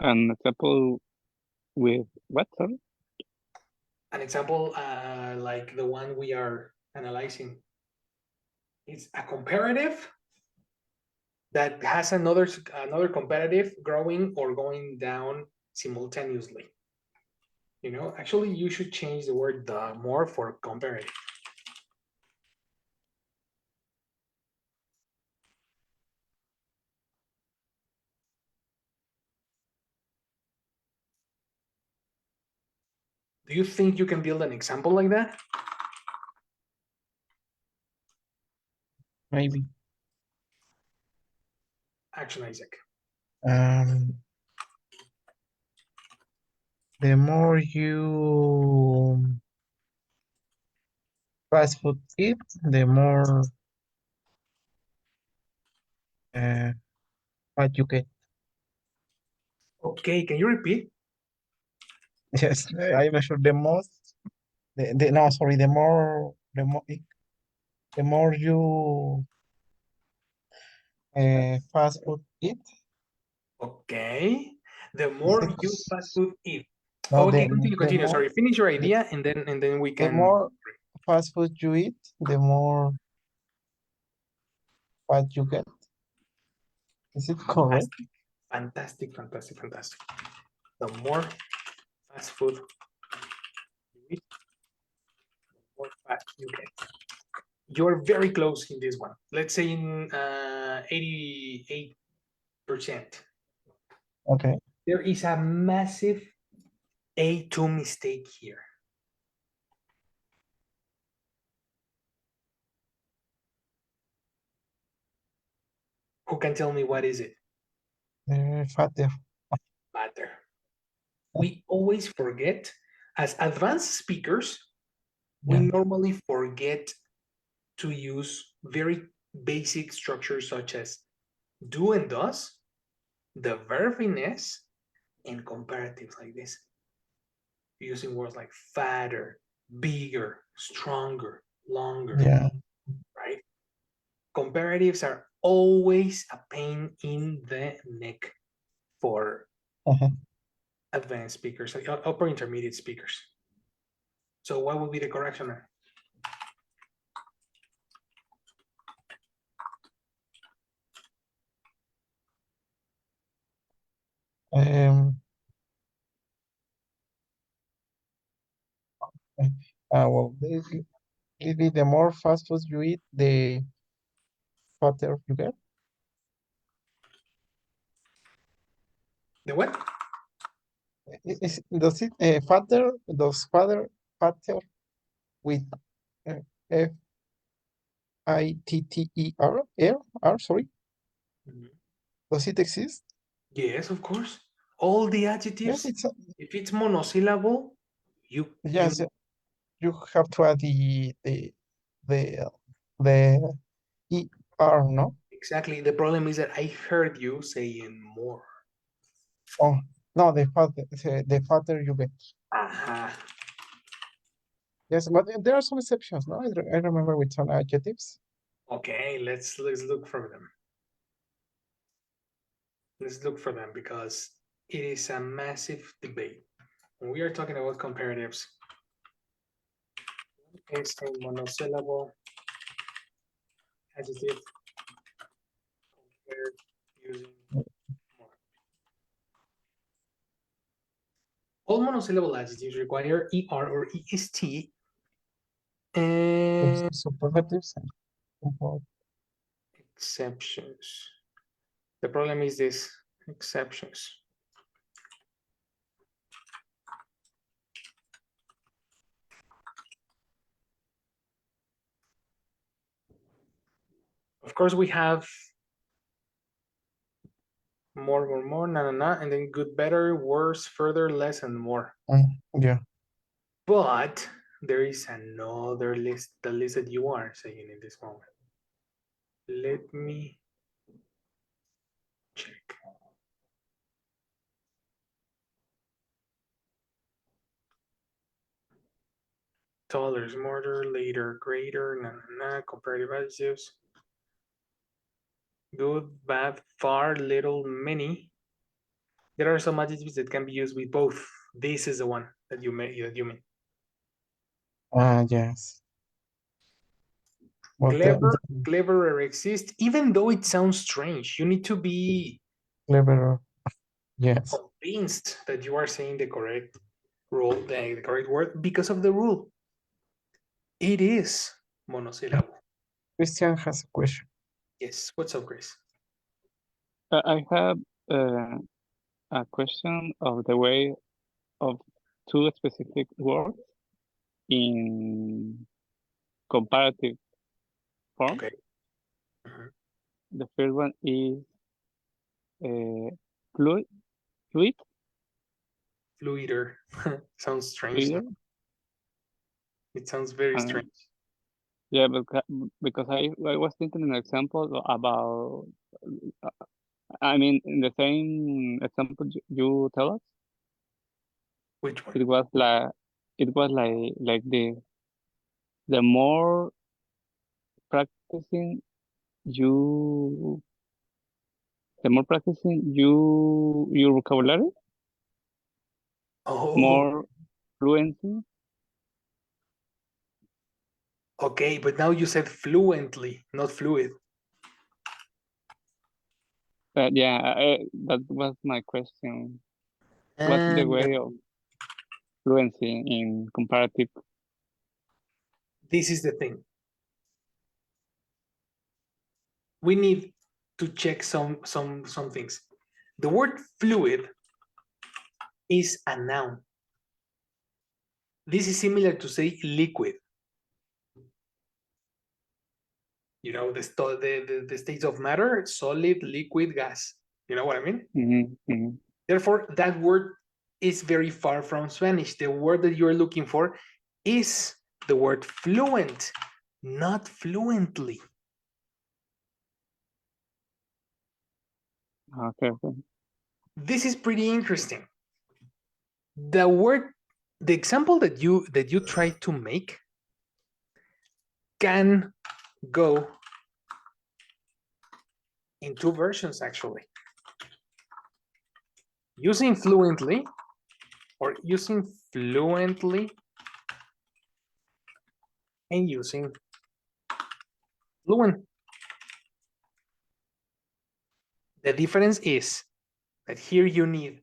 An example with what, sorry? An example like the one we are analyzing. It's a comparative that has another comparative growing or going down simultaneously. You know, actually, you should change the word the more for comparative. Do you think you can build an example like that? Maybe. Action, Isaac. The more you fast food eat, the more what you get. Okay, can you repeat? Yes, I measure the most. No, sorry, the more you fast food eat. Okay, the more you fast food eat. No, Okay, the continue. more Sorry, finish your idea, and then we the can. more fast food you eat, the more what you get. Is it correct? Fantastic, fantastic, fantastic. The more fast food you eat, the more fat you get. You're very close in this one. Let's say in 88%. Okay. There is a massive A2 mistake here. Who can tell me what is it? Fatter. Matter. We always forget, as advanced speakers, we Yeah. normally forget to use very basic structures such as do and does, the verb in s, and comparatives like this. Using words like fatter, bigger, stronger, longer. Yeah. Right? Comparatives are always a pain in the neck for advanced speakers, like upper intermediate speakers. So what would be the correction? Well, the more fast food you eat, the fatter you get. The what? Does it fatter? Does fatter with Fitter? Sorry. Does it exist? Yes, of course. All the Yes, adjectives, it's if it's monosyllable, yes. You have to add the no? Exactly. The problem is that I heard you saying more. Oh no, the fatter you get. Yes, but there are some exceptions, no? I remember with some adjectives. Okay, let's look for them. Let's look for them because it is a massive debate. When we are talking about comparatives, it's a monosyllable adjective compared using more. All monosyllable adjectives require ER or EST and superlatives and exceptions. The problem is this, exceptions. Of course, we have more, and then good, better, worse, further, less, and more. Yeah. But there is another list, the list that you are saying in this moment. Let me check. Taller, smarter, later, greater, comparative adjectives. Good, bad, far, little, many. There are some adjectives that can be used with both. This is the one that you mean. Ah, yes. But Cleverer exists, even though it sounds strange. You need to be cleverer. Yes. convinced that you are saying the correct rule, the correct word, because of the rule. It is monosyllable. Christian has a question. Yes. What's up, Grace? I have a question of the way of two specific words in comparative form. Okay. Mhm. The first one is fluid, fluid, Fluider. Sounds strange. fluider. It sounds very strange. Yeah, because I was thinking an example about, I mean, in the same example you tell us, Which one? it was like the more practicing you, your vocabulary, Oh, more fluency. okay. But now you said fluently, not fluid. Yeah, that was my question. What's the way of fluency in comparative? This is the thing. We need to check some things. The word fluid is a noun. This is similar to say liquid. You know, the states of matter, solid, liquid, gas. You know what I mean? Mm-hmm, mm-hmm. Therefore, that word is very far from Spanish. The word that you're looking for is the word fluent, not fluently. Okay. This is pretty interesting. The example that you try to make can go in two versions, actually. Using fluently or using fluently and using fluent. The difference is that here you need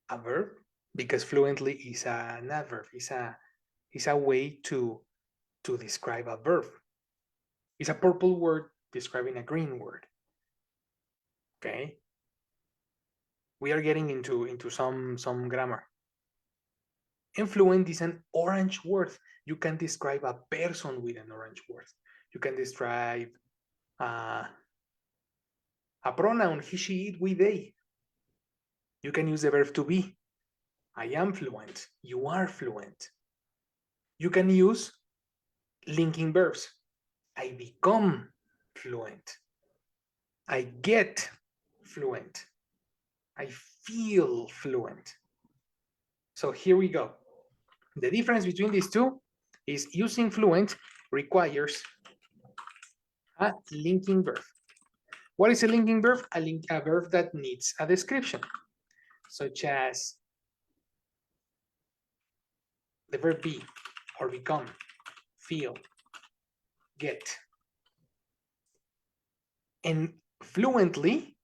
a verb because fluently is an adverb, is a way to describe a verb. It's a purple word describing a green word. Okay. We are getting into some grammar. And fluent is an orange word. You can describe a person with an orange word. You can describe a pronoun, he, she, it, we, they. You can use the verb to be. I am fluent. You are fluent. You can use linking verbs. I become fluent. I get fluent. I feel fluent. So here we go. The difference between these two is using fluent requires a linking verb. What is a linking verb? A verb that needs a description, such as the verb be or become, feel, get. And fluently,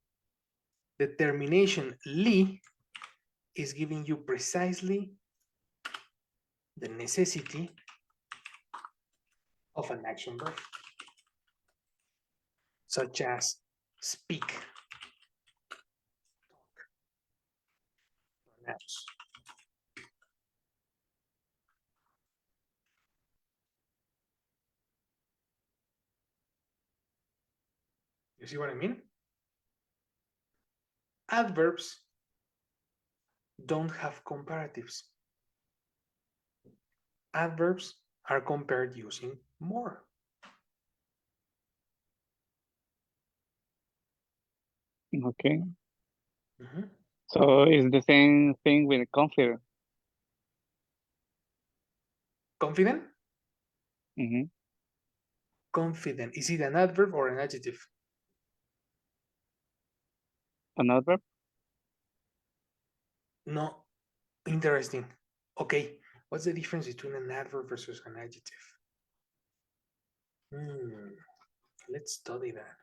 the termination "ly" is giving you precisely the necessity of an action verb, such as speak, pronounce. You see what I mean? Adverbs don't have comparatives. Adverbs are compared using more. Okay. Mm-hmm. So it's the same thing with confident. Confident? Mm-hmm. Confident. Is it an adverb or an adjective? An adverb? No, interesting. Okay, what's the difference between an adverb versus an adjective? Let's study that.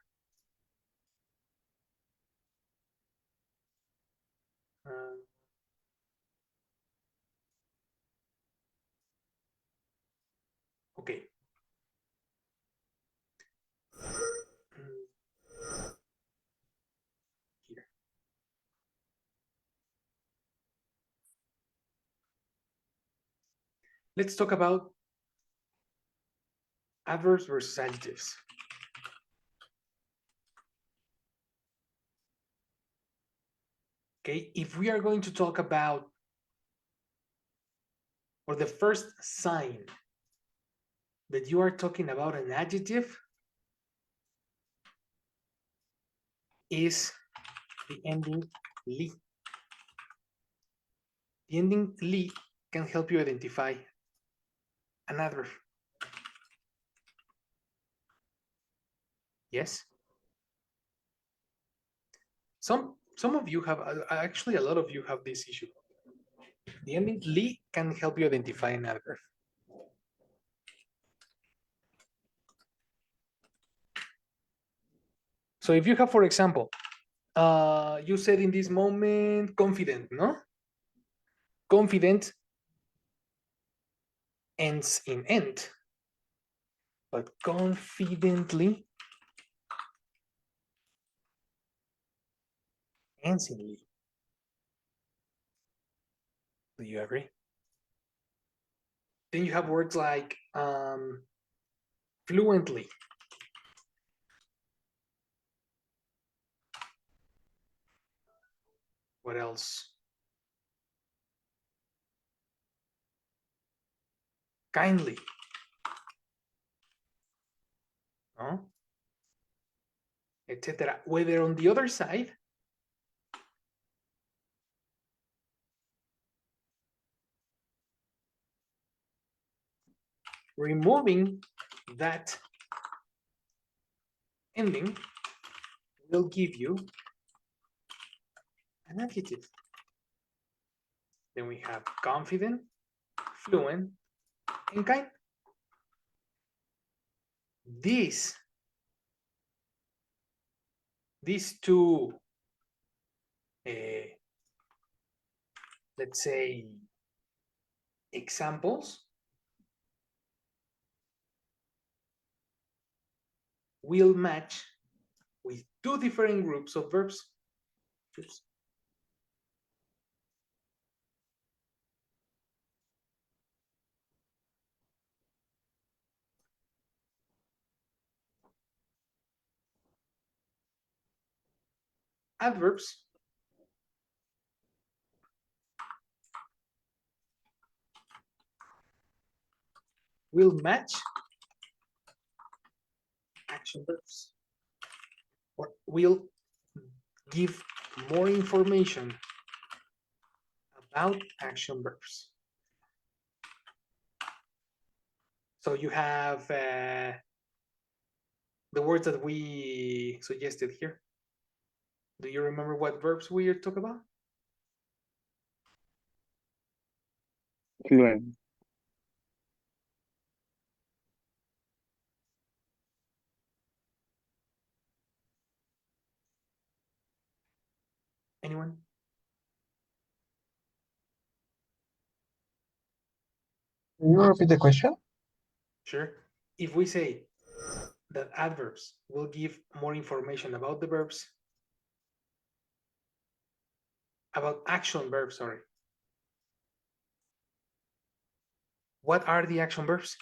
Okay. Here. Let's talk about adverbs versus adjectives. Okay, if we are going to talk about, or the first sign that you are talking about an adjective is the ending "li." The ending "li" can help you identify an adverb. Yes? Some of you have, actually a lot of you have this issue. The ending "li" can help you identify an adverb. So if you have, for example, you said in this moment, confident, no? Confident ends in "end", but confidently ends in "li". Do you agree? Then you have words like fluently. What else? Kindly. No? Etc. Whether on the other side, removing that ending will give you an adjective. Then we have confident, fluent, and kind. These two, let's say, examples will match with two different groups of verbs. Oops. Adverbs will match action verbs, or will give more information about action verbs. So you have the words that we suggested here. Do you remember what verbs we talked about? Fluent. Anyone? Can you repeat the question? Sure. If we say that adverbs will give more information about the verbs, about action verbs, sorry. What are the action verbs?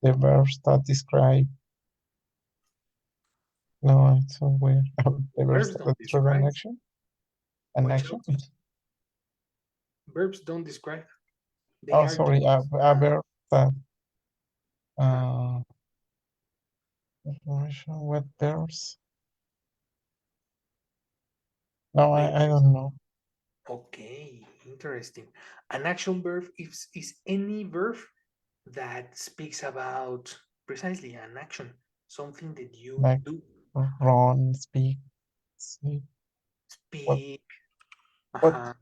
The verbs that describe. No, it's so weird. The verbs that don't describe an describe. action. An Watch action. out. Verbs don't describe. They Oh, are sorry. A verb that. Information. What verbs? No, I don't know. Okay, interesting. An action verb is any verb that speaks about precisely an action, something that you Like do. run, speak, sleep. Speak. What?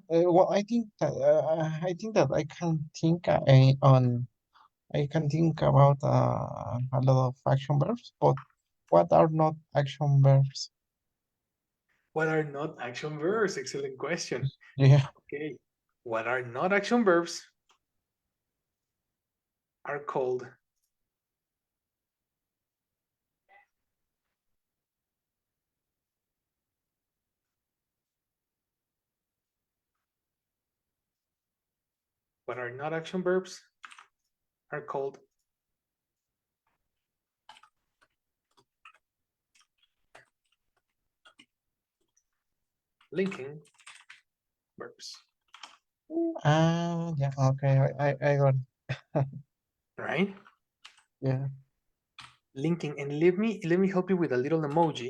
Well, I think that I can think I can think about a lot of action verbs, but what are not action verbs? What are not action verbs? Excellent question. Yeah. Okay. What are not action verbs are called what are not action verbs are called linking verbs, Yeah, okay, I got it. right? Yeah. Linking, and let me help you with a little emoji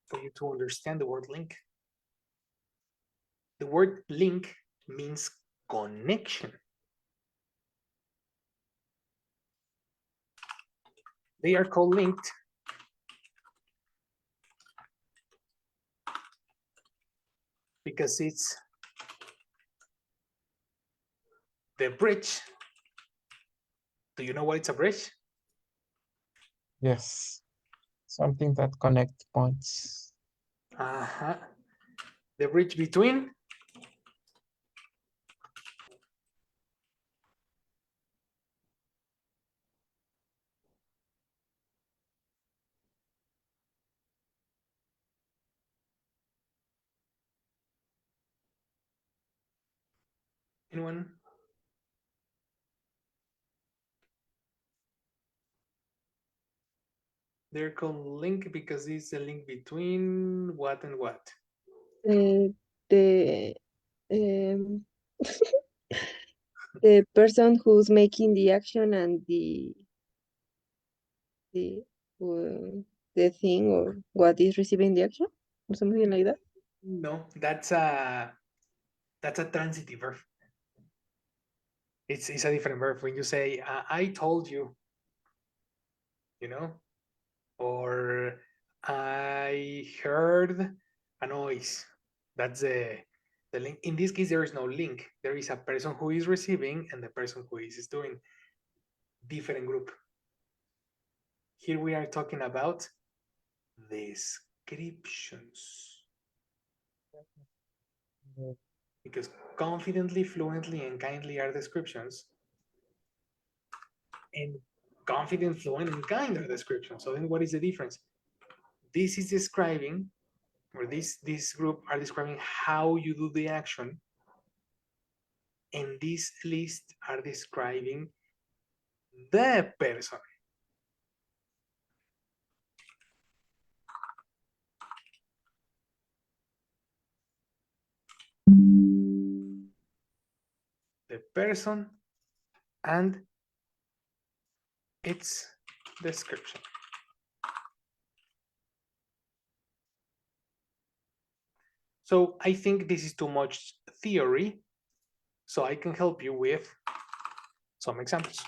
for you to understand the word link. The word link means connection. They are called linked because it's the bridge. Do you know what it's a bridge? Yes. Something that connect points. Uh-huh. The bridge between anyone? They're called link because it's a link between what and what? The the person who's making the action and the uh, the thing or what is receiving the action or something like that. No, that's a transitive verb. It's a different verb. When you say I told you, you know, or I heard a noise. That's the link. In this case, there is no link. There is a person who is receiving and the person who is doing. Different group. Here we are talking about descriptions. Because confidently, fluently, and kindly are descriptions. And confident, fluent, and kind are descriptions. So then what is the difference? This is describing, or this group are describing how you do the action. And this list are describing the person. The person and its description. So I think this is too much theory, so I can help you with some examples.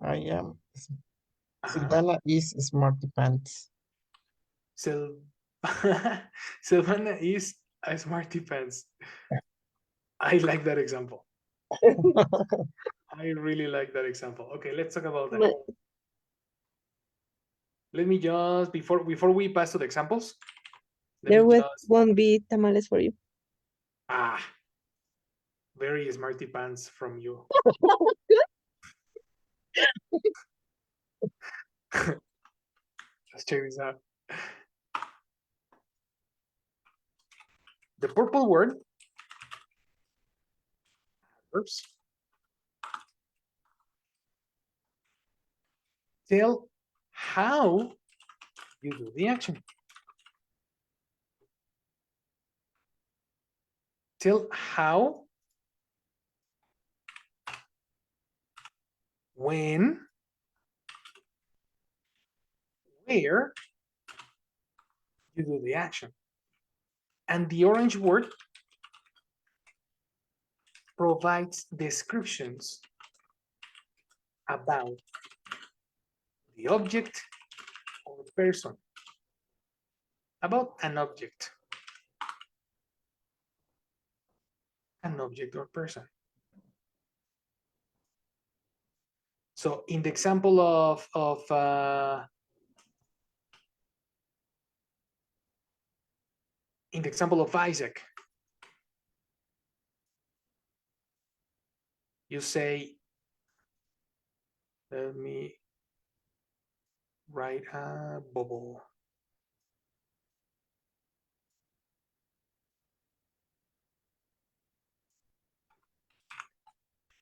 I am. Silvana is smarty pants. Silvana is a smarty pants. I like that example. I really like that example. Okay, let's talk about that. Let me just before we pass to the examples. There won't be tamales for you. Very smarty pants from you. Let's check this out. The purple word. Oops. Tell how you do the action. Tell how, when, where you do the action. And the orange word provides descriptions about the object or person. About an object or person. So in the example of Isaac, you say, let me write a bubble.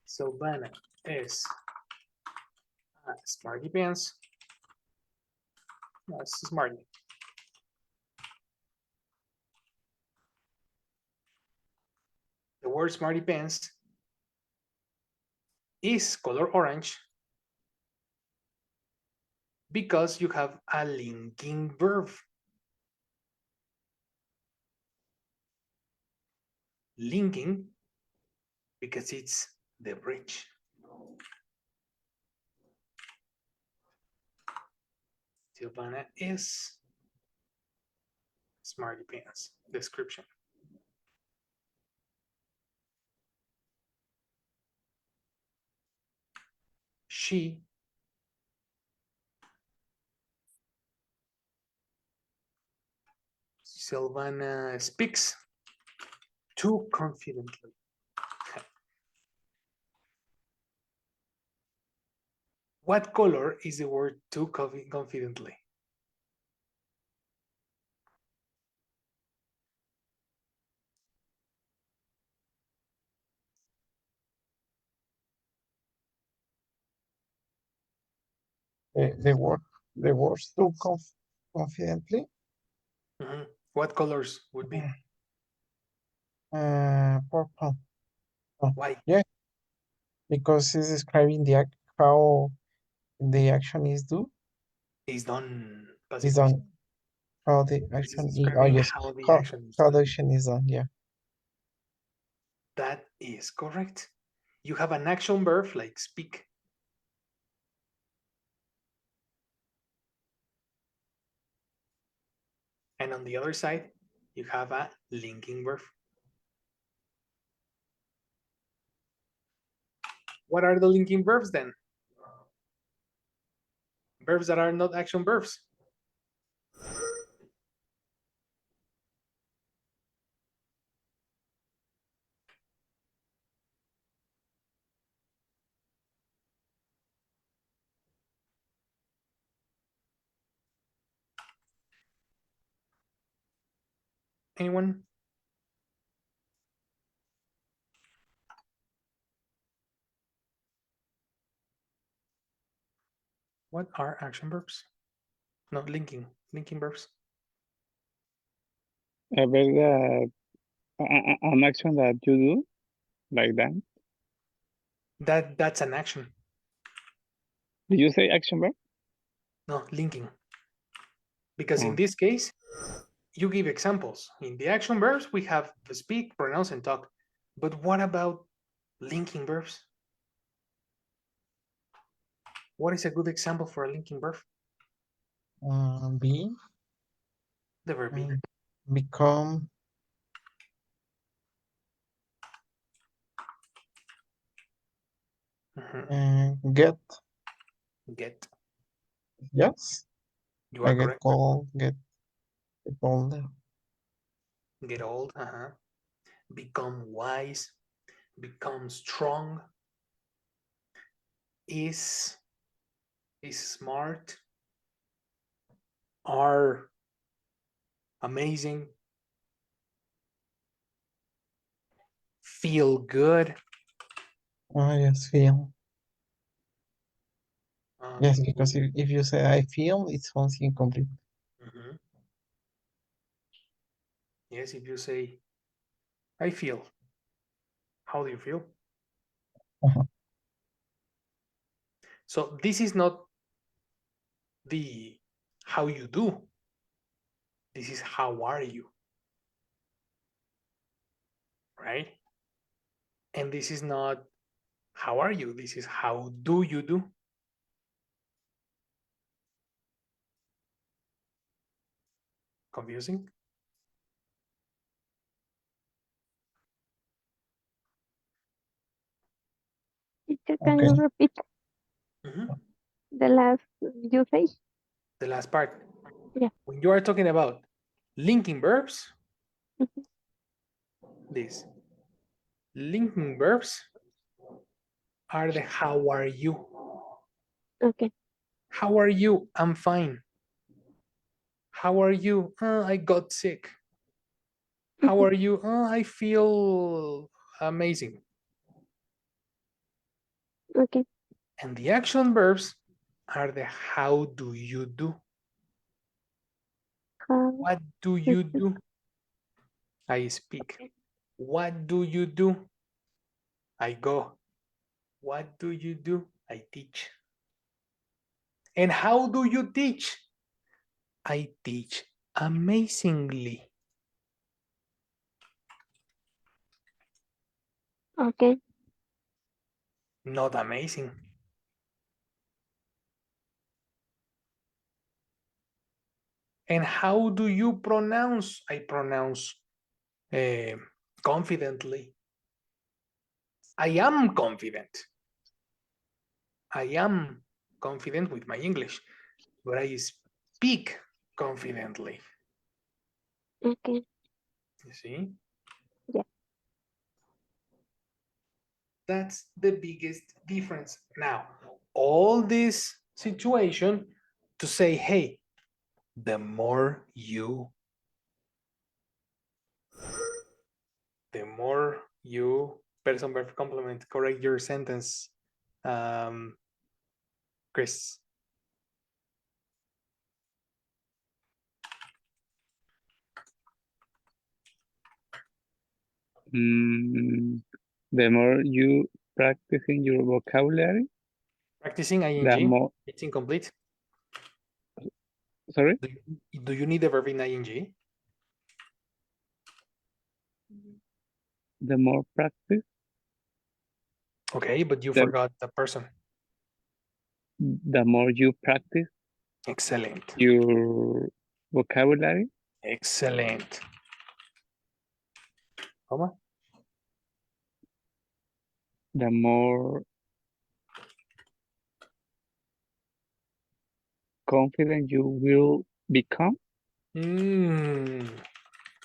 Sylvana is a smarty pants. No, it's smarty. The word smarty pants is color orange because you have a linking verb. Linking because it's the bridge. Silvana is smarty pants. Description. She Silvana speaks too confidently. What color is the word too confidently? The words too confidently. Mm-hmm. What colors would be? Purple. Oh, Why? yeah, because it's describing the act, how the action is do. Is done. Is Passive. done. How the This is action is. Oh describing yes. how the How action is how the done. action is done. Yeah. That is correct. You have an action verb like speak. And on the other side, you have a linking verb. What are the linking verbs then? Verbs that are not action verbs. Anyone? What are action verbs? Not linking verbs. A verb that an action that you do, like that. That's an action. Did you say action verb? No, linking. Because in this case, you give examples. In the action verbs, we have the speak, pronounce, and talk. But what about linking verbs? What is a good example for a linking verb? Be. The verb be. Become. Get. Get. Yes. You I are get correct. cold. Get older. Get old. Become wise. Become strong. Is smart. Are amazing. Feel good. Oh yes, feel. Yes, because if you say I feel, it sounds incomplete. Yes, if you say I feel, how do you feel? So this is not the how you do. This is how are you, right? And this is not how are you? This is how do you do? Confusing? Teacher, can Okay. you repeat Mhm. the last you say? The last part. Yeah. When you are talking about linking verbs, Mhm. these linking verbs are the how are you? Okay. How are you? I'm fine. How are you? I got sick. How are you? I feel amazing. Okay. And the action verbs are the how do you do? How What do you do? I speak. What do you do? I go. What do you do? I teach. And how do you teach? I teach amazingly. Okay. Not amazing. And how do you pronounce? I pronounce confidently. I am confident. I am confident with my English, but I speak confidently. Okay. You see? Yeah. That's the biggest difference. Now, all this situation to say, hey, the more you person verb complement, correct your sentence, Chris. The more you practicing your vocabulary, Practicing the ing, more, it's incomplete. sorry, Do you need the verb in ing? the more practice, Okay, but you the, forgot the person. the more you practice Excellent. your vocabulary, Excellent. Comma? the more confident you will become.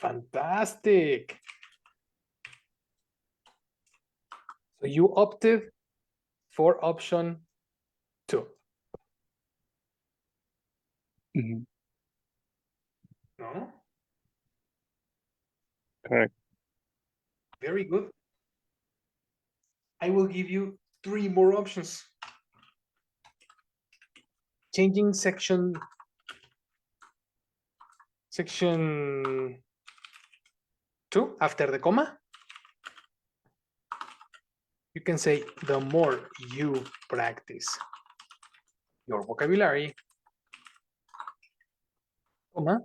Fantastic. So you opted for option 2. Mhm, No? correct. Very good. I will give you 3 more options. Changing section 2 after the comma. You can say the more you practice your vocabulary, comma,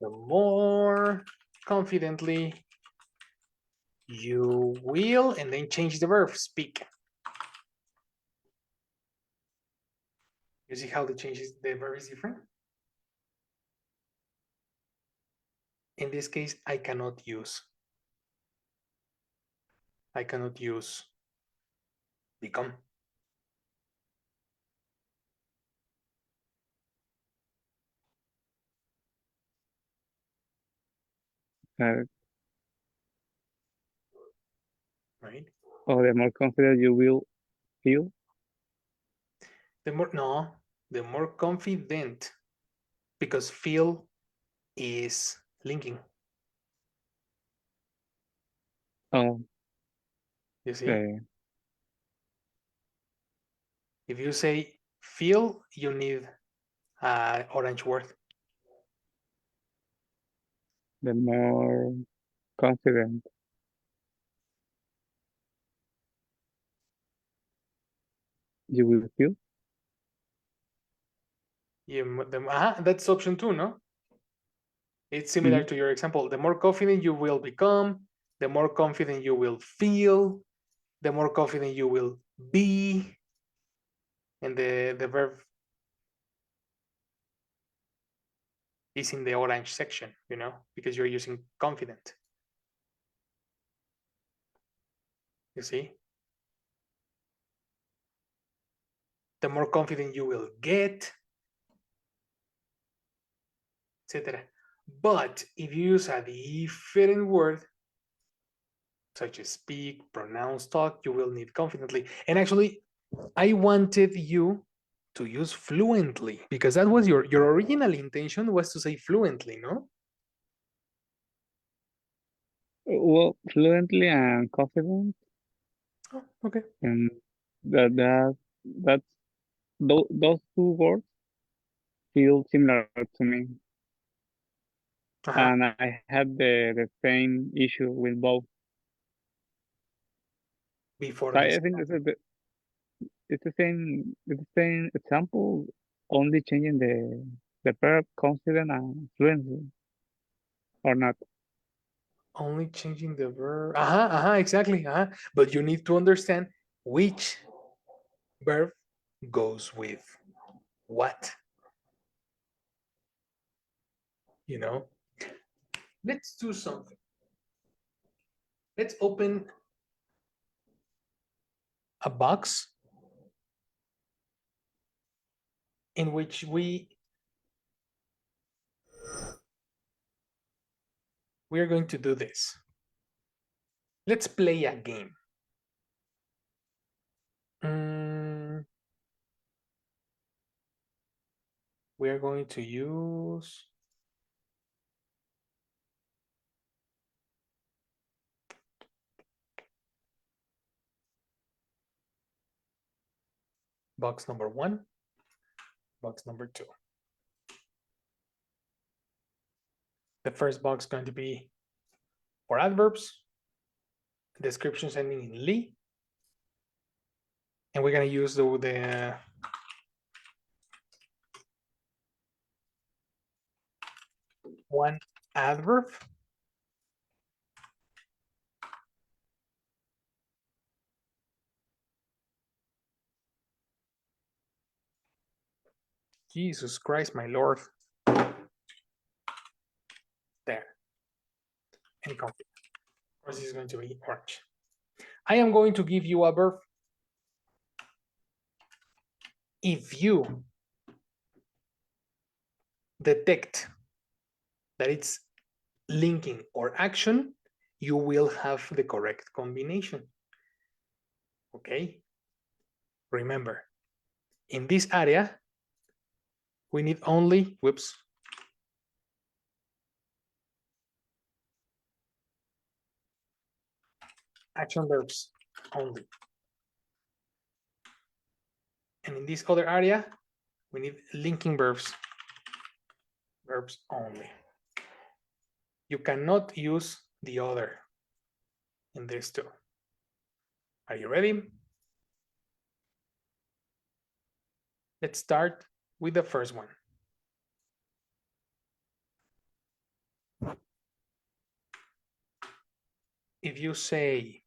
the more confidently you will, and then change the verb, speak. You see how the verb is different? In this case, I cannot use become. Correct. Right? Or the more confident you will feel. The more confident, because feel is linking. Oh, You see? okay. If you say feel, you need orange word. The more confident you will feel. That's option 2, no? It's similar to your example. The more confident you will become, the more confident you will feel, the more confident you will be. And the verb is in the orange section, you know, because you're using confident. You see? The more confident you will get, etc. But if you use a different word, such as speak, pronounce, talk, you will need confidently. And actually, I wanted you to use fluently, because that was your original intention, was to say fluently, no? Well, fluently and confident, Oh, okay. and that's those two words feel similar to me, and I had the same issue with both. Before So this. I think it's the same example, only changing the verb confident and fluently, or not. Only changing the verb. Exactly. But you need to understand which verb goes with what. You know? Let's do something. Let's open a box in which we are going to do this. Let's play a game. We are going to use box number 1, box number 2. The first box is going to be for adverbs, descriptions ending in "ly," and we're going to use the one adverb Jesus Christ, my Lord. There. And confident. Of course, this is going to be orange. I am going to give you a verb. If you detect that it's linking or action, you will have the correct combination. Okay? Remember, in this area, we need only, action verbs only. And in this other area, we need linking verbs only. You cannot use the other in this too. Are you ready? Let's start with the first one. If you say,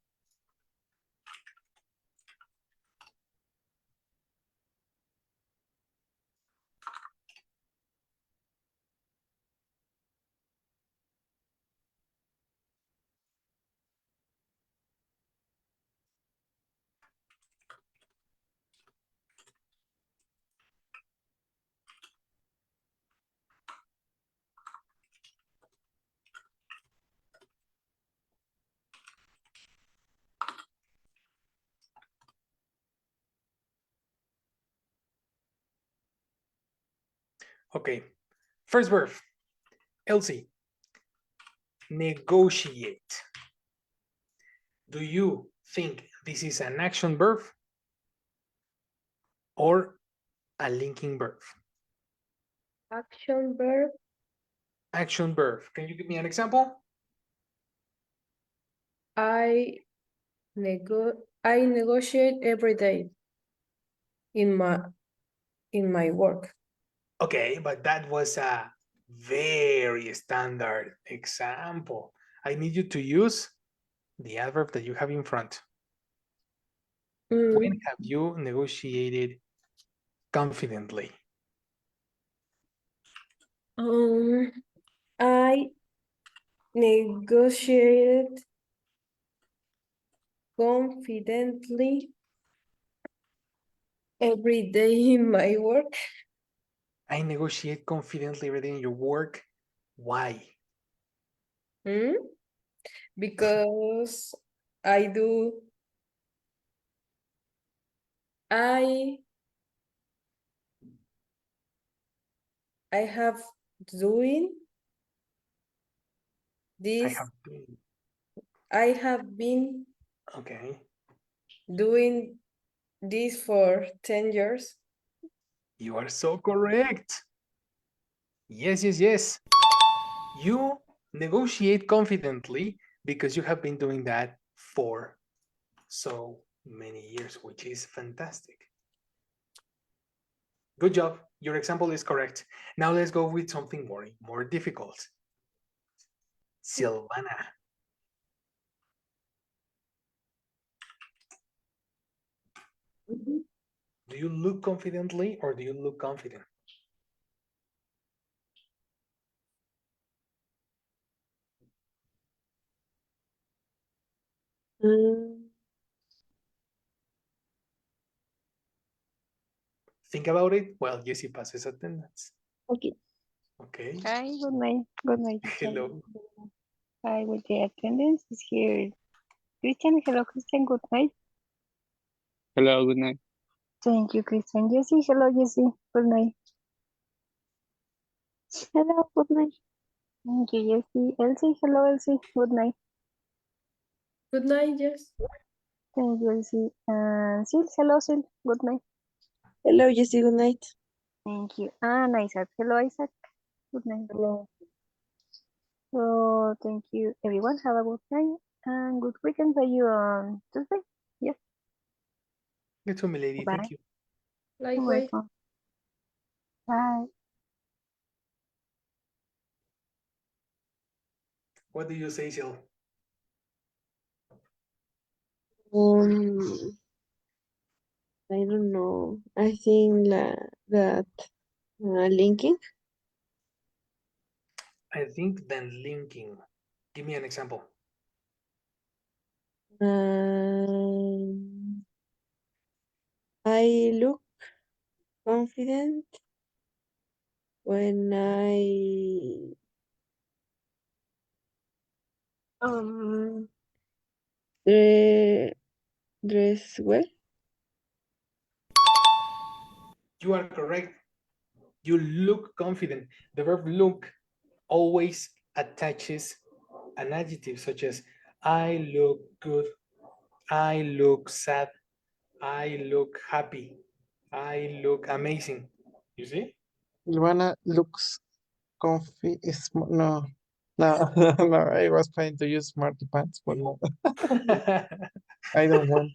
okay, first verb, Elsie, negotiate. Do you think this is an action verb or a linking verb? Action verb. Action verb. Can you give me an example? I negotiate every day in my work. Okay, but that was a very standard example. I need you to use the adverb that you have in front. Mm, When have you negotiated confidently? I negotiated confidently every day in my work. I negotiate confidently every day in your work. Why? Hmm? Because I do. I have doing I this. have been. I have been Okay. doing this for 10 years. You are so correct. Yes, yes, yes. You negotiate confidently because you have been doing that for so many years, which is fantastic. Good job. Your example is correct. Now let's go with something more difficult. Silvana. Do you look confidently or do you look confident? Mm, Think about it while Jessie passes attendance. okay. Okay. Hi, good night. Good night, teacher. Hello. Hi, with the attendance is here. Christian, hello, Christian, good night. Hello, good night. Thank you, Christian. Jessie, hello, Jessie, good night. Hello, good night. Thank you, Jessie. Elsie, hello, Elsie, good night. Good night, yes. Thank you, Elsie. And Sil, hello, Sil, good night. Hello, Jessie, good night. Thank you. And Isaac, hello, Isaac, good night. Hello. So, thank you, everyone. Have a good night and good weekend. See you on Tuesday. Yes, Good to me, lady. bye. Thank you. You're Likewise. welcome. Bye. What do you say, Sil? I don't know. I think that linking. I think then linking. Give me an example. I look confident when I dress well. You are correct. You look confident. The verb look always attaches an adjective such as I look good, I look sad, I look happy, I look amazing. You see? Silvana looks comfy. No, no, no. I was trying to use smarty pants, but no, I don't want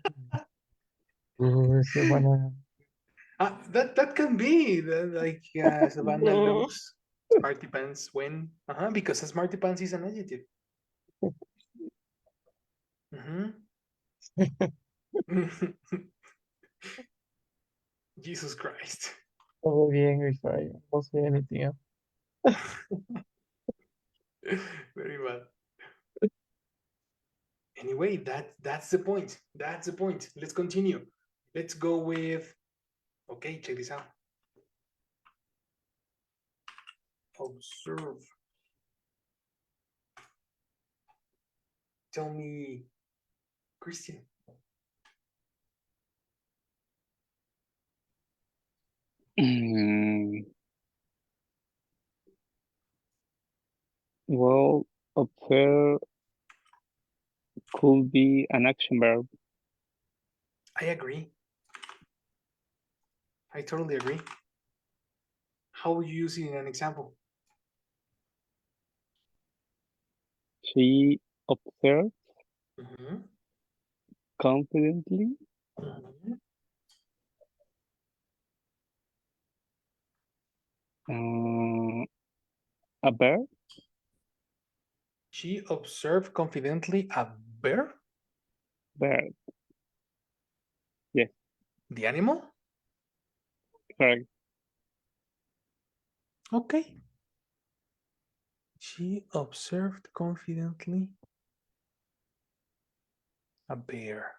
to. Silvana. That can be like Savannah No. looks smarty pants when because a smarty pants is an adjective. Jesus Christ. I will be angry if I don't say anything else. Very well. Anyway, that's the point. That's the point. Let's continue. Let's go with. Okay, check this out. Observe. Tell me, Christian. Well, observe could be an action verb. I agree. I totally agree. How would you use it in an example? She observes Mhm. confidently Mhm. a bear. She observed confidently a Bear? Bird. Yes, The animal? correct. Okay. She observed confidently a bear.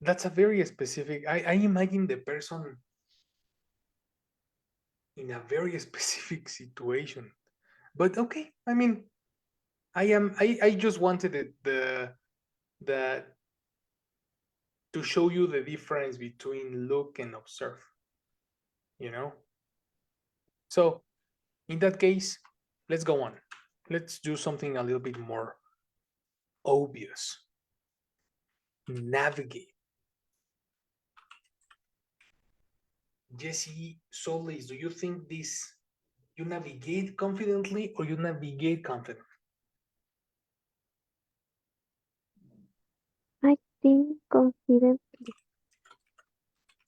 That's a very specific. I imagine the person in a very specific situation. But okay, I mean, I just wanted the to show you the difference between look and observe. You know? So in that case, let's go on. Let's do something a little bit more obvious. Navigate. Jesse Solis, do you think this you navigate confidently or you navigate confidently? I think confident.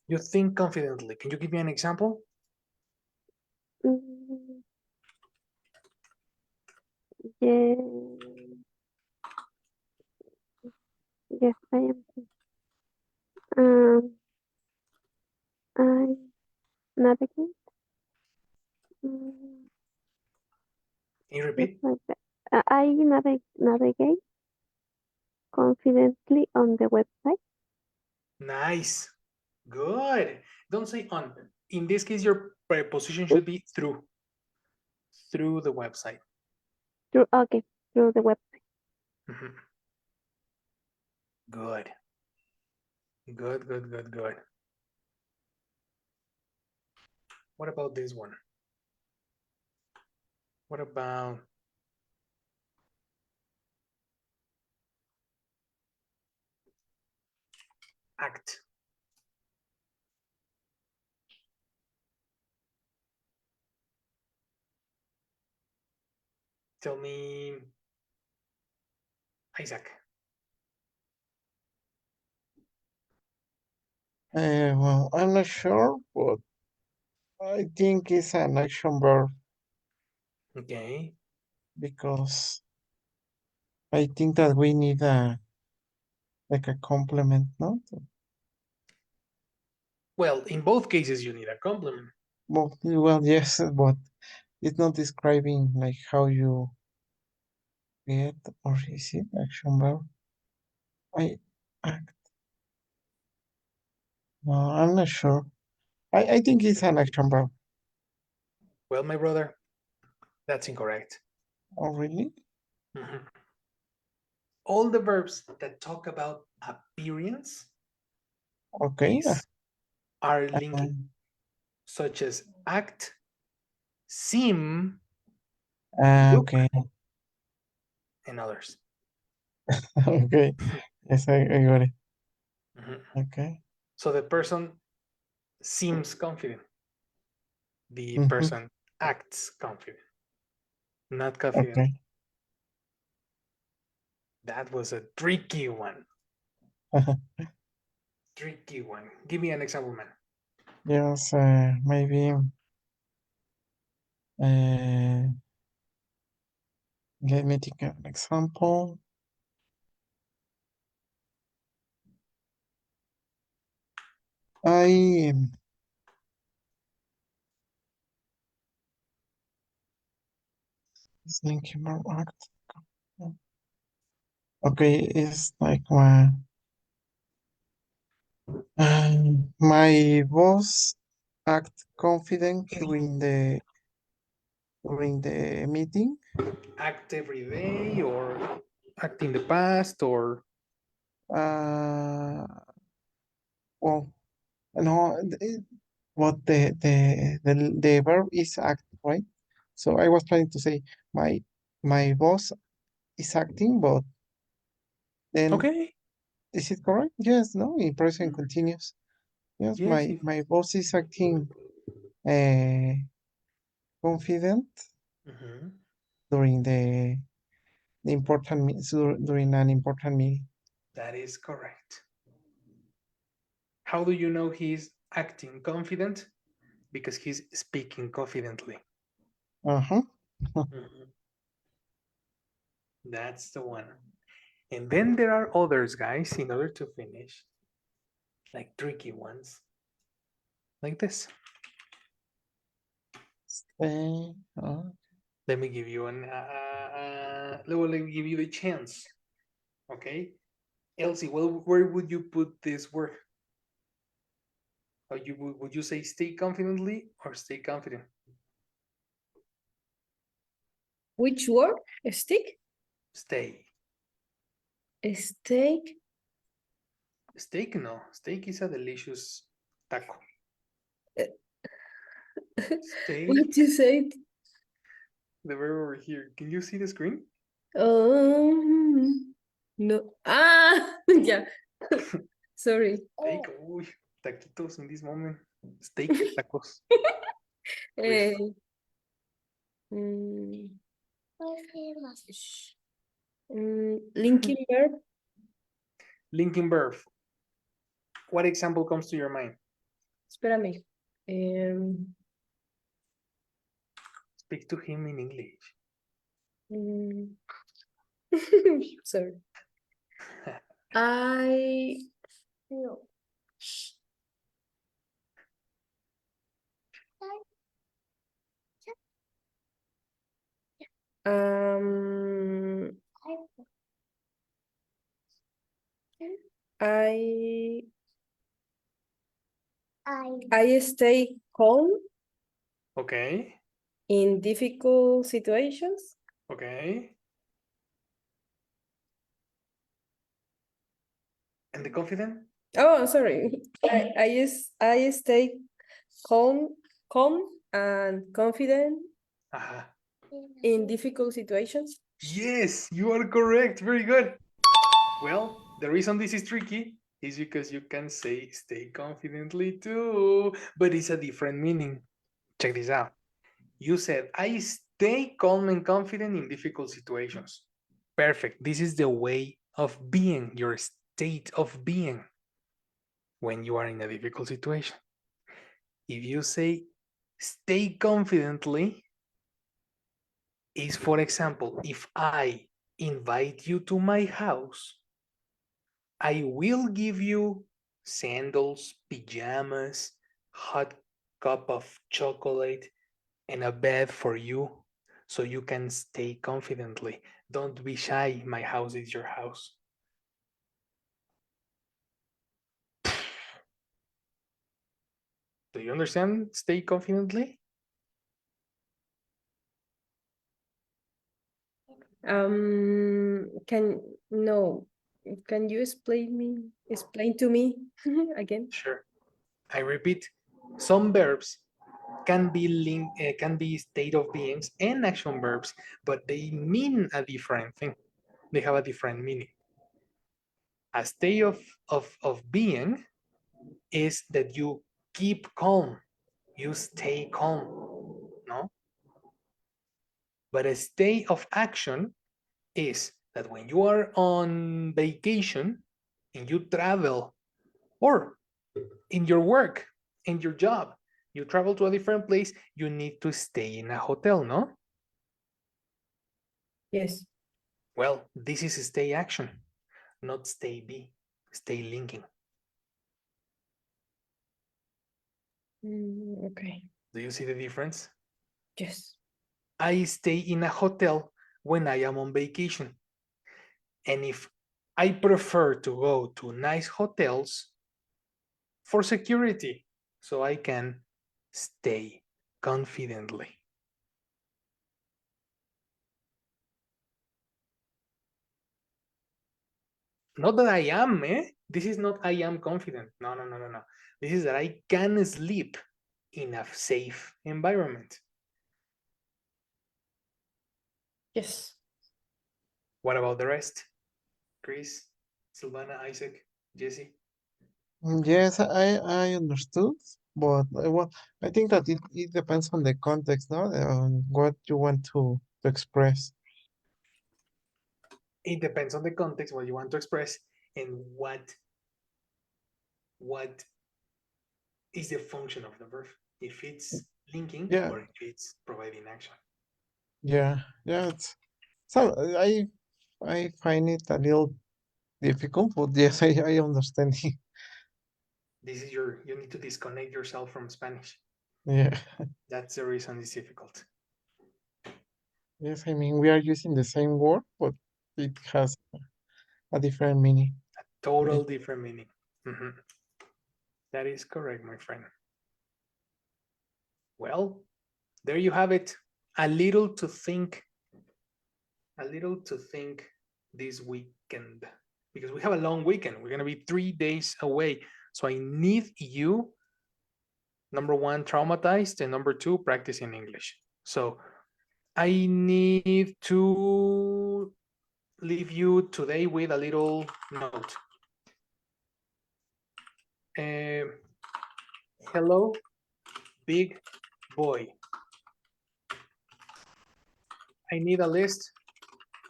You think confidently. Can you give me an example? Mm, yes, yes, I am. I navigate. Mm, Can you just repeat? like that. I navigate confidently on the website. Nice. Good. Don't say on. In this case, your preposition should be through. Through the website. Okay, through the website. Mhm. Good. Good, good, good, good. What about this one? What about act? Tell me, Isaac. Well, I'm not sure, but I think it's an action verb Okay. because I think that we need a like a complement, no? Well, in both cases, you need a complement. Well, yes, but it's not describing like how you get or is it action verb? I act. No, I'm not sure. I think it's an action verb. Well, my brother, that's incorrect. Oh, really? Mhm. All the verbs that talk about appearance Okay. are linking, such as act, seem, look, Okay. and others. Okay. Yes, I got it. Mhm. Okay. So the person seems confident. The Mhm. person acts confident, not confident. Okay. That was a tricky one. Tricky one. Give me an example, man. Yes, maybe let me take an example. I thinking about act. Okay, it's like my boss act confident during the meeting. Act every day or act in the past or Uh, well, no, what the verb is act, right? So I was trying to say my boss is acting, but then okay. is it correct? Yes, no, in present continuous. Yes, Yes. my boss is acting uh, confident Mhm. during the important during an important meeting. That is correct. How do you know he's acting confident? Because he's speaking confidently. Uh-huh. Mhm. That's the one. And then there are others, guys, in order to finish, like tricky ones, like this. Stay. Let me give you let me give you the chance. Okay, Elsie, well, where would you put this word? Or would you say stay confidently or stay confident? Which word? A stick? Stay. A steak? Steak, no. Steak is a delicious taco. Stay. What you said? The verb over here. Can you see the screen? No. Ah, yeah. Sorry. Steak. Uy, taquitos in this moment. Steak, tacos. Eh, mm, linking verb. Linking verb. What example comes to your mind? Espérame. Speak to him in English. Mm, sorry. I no. Um, I stay calm Okay. in difficult situations. Okay. And the confident? Oh, sorry. I stay calm and confident Uh-huh. in difficult situations. Yes, you are correct. Very good. Well, the reason this is tricky is because you can say stay confidently too, but it's a different meaning. Check this out. You said, I stay calm and confident in difficult situations. Perfect. This is the way of being, your state of being when you are in a difficult situation. If you say stay confidently, is, for example, if I invite you to my house, I will give you sandals, pajamas, hot cup of chocolate, and a bed for you so you can stay confidently. Don't be shy. My house is your house. Do you understand? Stay confidently? Can you explain to me again? Sure. I repeat, some verbs can be can be state of beings and action verbs, but they mean a different thing. They have a different meaning. A state of being is that you keep calm, you stay calm, no? But a state of action is that when you are on vacation and you travel, or in your work, in your job, you travel to a different place, you need to stay in a hotel, no? Yes. Well, this is stay action, not stay be, stay linking. Okay. Do you see the difference? Yes. I stay in a hotel when I am on vacation. And if I prefer to go to nice hotels for security, so I can stay confidently. Not that I am, This is not I am confident. No. This is that I can sleep in a safe environment. Yes. What about the rest? Chris, Silvana, Isaac, Jesse? Yes, I understood, but I think that it depends on the context, no? On what you want to express. It depends on the context, what you want to express, and what is the function of the verb. If it's linking Yeah. or if it's providing action. Yeah, it's so I find it a little difficult, but yes, I understand. This is you need to disconnect yourself from Spanish. Yeah, That's the reason it's difficult. yes, I mean we are using the same word, but it has a different meaning. Total different meaning. Mhm. That is correct, my friend. Well, there you have it. A little to think this weekend, because we have a long weekend. We're going to be 3 days away. So I need you, number one, traumatized, and number two, practicing English. So I need to leave you today with a little note. Hello, big boy. I need a list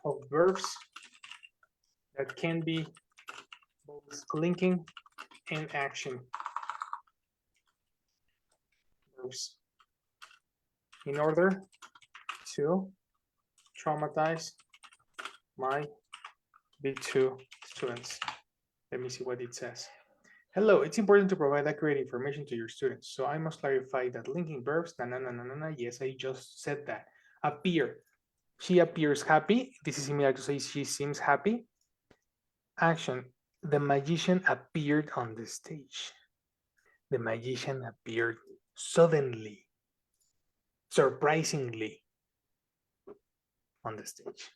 of verbs that can be both linking and action verbs in order to traumatize my B2 students. Let me see what it says. Hello, it's important to provide accurate information to your students. So I must clarify that linking verbs, yes, I just said that. Appear. She appears happy. This is similar to say she seems happy. Action. The magician appeared on the stage. The magician appeared suddenly, surprisingly on the stage.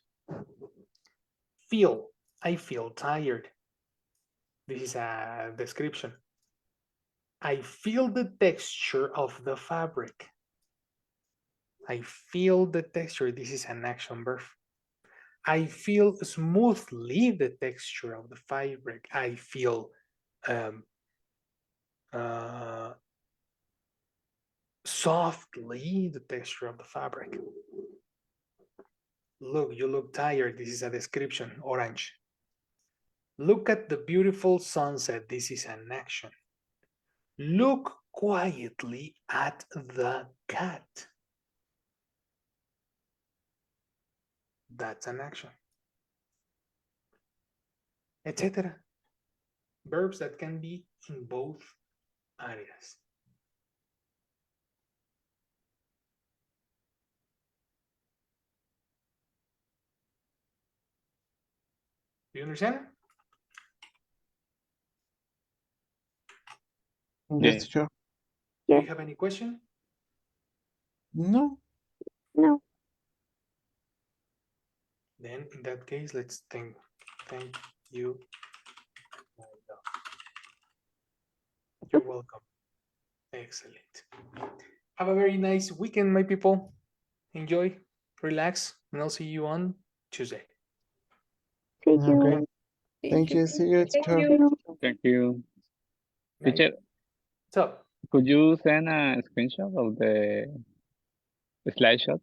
Feel. I feel tired. This is a description. I feel the texture of the fabric. I feel the texture. This is an action verb. I feel smoothly the texture of the fabric. I feel softly the texture of the fabric. Look, you look tired. This is a description, orange. Look at the beautiful sunset. This is an action. Look quietly at the cat. That's an action. Etc. Verbs that can be in both areas. Do you understand? Yes, sure. Do you have any question? No. No. Then in that case, let's thank you. You're welcome. Excellent. Have a very nice weekend, my people. Enjoy, relax, and I'll see you on Tuesday. Thank you. Okay. Thank you. See you, Thank teacher. you. Thank you. Night. Teacher, So, could you send a screenshot of the slideshow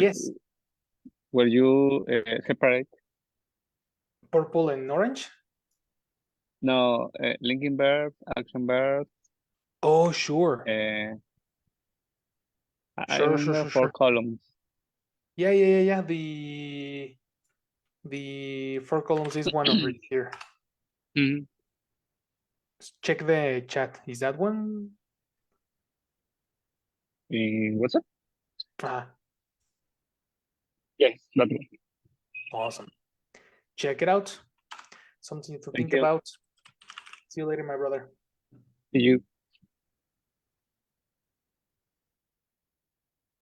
yes, where you separate? purple and orange. No, linking verbs, action verbs. Oh, sure. I Sure. remember 4 columns. Yeah. The 4 columns is one over here. Mhm. Check the chat. Is that one? In WhatsApp? Ah, Yes, that one. awesome. Check it out. Something to Thank think you. about. See you later, my brother. See you.